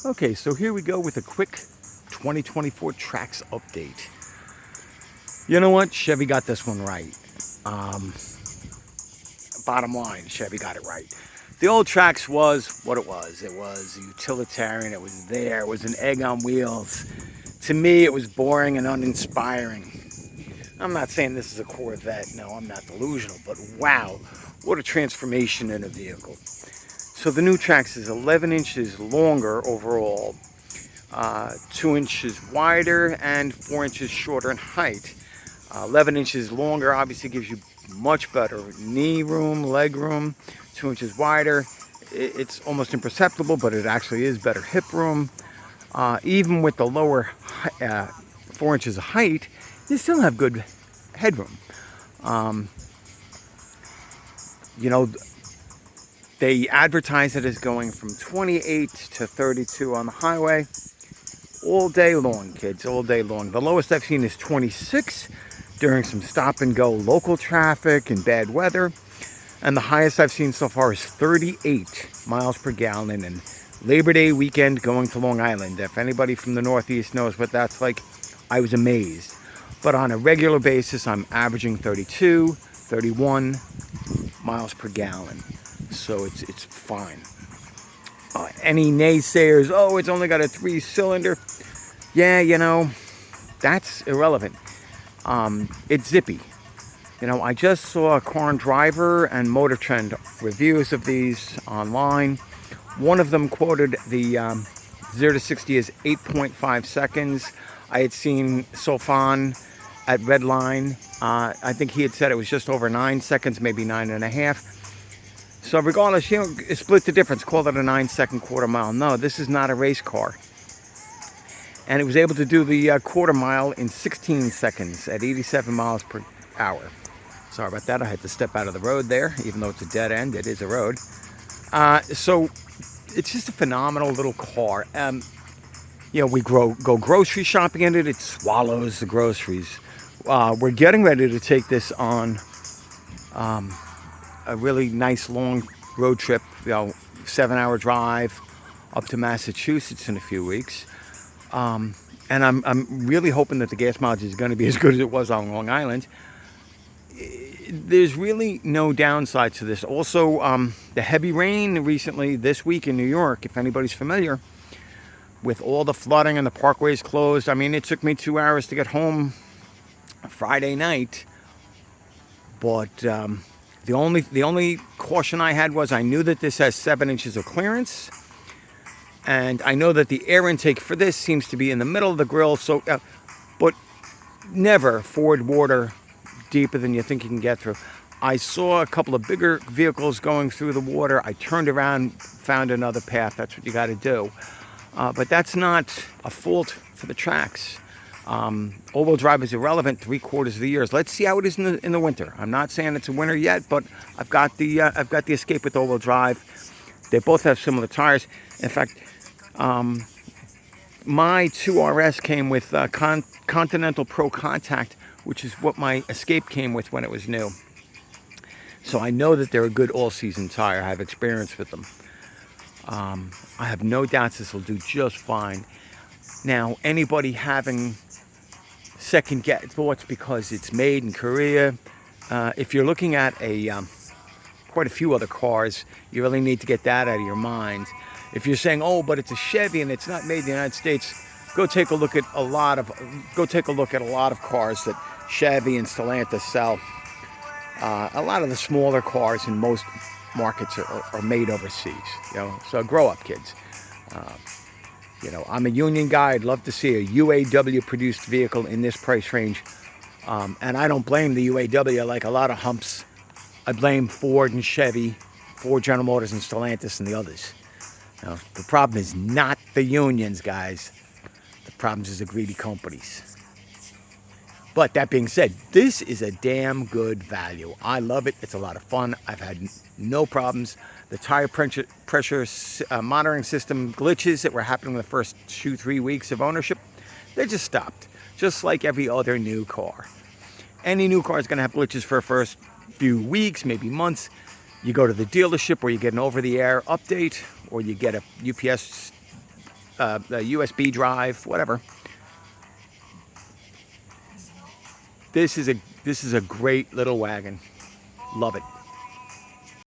Okay, so here we go with a quick 2024 Trax update. You know what? Chevy got this one right. Um, Bottom line, Chevy got it right. The old Trax was what it was. It was utilitarian. It was there. It was an egg on wheels. To me, it was boring and uninspiring. I'm not saying this is a Corvette. No, I'm not delusional. But wow, what a transformation in a vehicle. So the new Trax is 11 inches longer overall, 2 inches wider and 4 inches shorter in height. 11 inches longer obviously gives you much better knee room, leg room. 2 inches wider, it's almost imperceptible, but it actually is better hip room. Even with the lower 4 inches of height, you still have good headroom. Um, you know, they advertise it as going from 28 to 32 on the highway all day long, kids, all day long. The lowest I've seen is 26 during some stop and go local traffic and bad weather. And the highest I've seen so far is 38 miles per gallon and Labor Day weekend going to Long Island. If anybody from the Northeast knows what that's like, I was amazed. But on a regular basis, I'm averaging 32, 31 miles per gallon. So it's fine. Any naysayers, oh, it's only got a 3-cylinder. Yeah, that's irrelevant. It's zippy. I just saw Car and Driver and Motor Trend reviews of these online. One of them quoted the 0 to 60 as 8.5 seconds. I had seen Sofan at Redline. I think he had said it was just over 9 seconds, maybe 9.5. So regardless, split the difference, call it a 9-second quarter mile. No, this is not a race car. And it was able to do the quarter mile in 16 seconds at 87 miles per hour. Sorry about that, I had to step out of the road there, even though it's a dead end, it is a road. So it's just a phenomenal little car. We go grocery shopping in it, it swallows the groceries. We're getting ready to take this on a really nice long road trip, 7-hour drive up to Massachusetts in a few weeks. And I'm really hoping that the gas mileage is going to be as good as it was on Long Island. There's really no downside to this. Also, the heavy rain recently this week in New York, if anybody's familiar, with all the flooding and the parkways closed. I mean, it took me 2 hours to get home Friday night. But the only caution I had was I knew that this has 7 inches of clearance. And I know that the air intake for this seems to be in the middle of the grill. So, but never forward water deeper than you think you can get through. I saw a couple of bigger vehicles going through the water. I turned around, found another path. That's what you got to do. But that's not a fault for the Trax. All-wheel drive is irrelevant 3/4 of the year. Let's see how it is in the winter. I'm not saying it's a winter yet, but I've got the Escape with all-wheel drive. They both have similar tires. In fact, my 2RS came with Continental Pro Contact, which is what my Escape came with when it was new. So I know that they're a good all-season tire. I have experience with them. I have no doubts this will do just fine. Now, anybody having second guess thoughts because it's made in Korea, if you're looking at quite a few other cars, you really need to get that out of your mind. If you're saying, oh, but it's a Chevy and it's not made in the United States, go take a look at a lot of cars that Chevy and Stellantis sell. A lot of the smaller cars in most markets are made overseas. So grow up, kids. I'm a union guy. I'd love to see a UAW produced vehicle in this price range. And I don't blame the UAW like a lot of humps. I blame Ford and Chevy, Ford, General Motors, and Stellantis and the others. The problem is not the unions, guys. The problem is the greedy companies. But that being said, this is a damn good value. I love it. It's a lot of fun. I've had no problems. The tire pressure monitoring system glitches that were happening the first 2-3 weeks of ownership, they just stopped. Just like every other new car. Any new car is going to have glitches for the first few weeks, maybe months. You go to the dealership where you get an over-the-air update, or you get a UPS a USB drive, whatever. This is a great little wagon. Love it.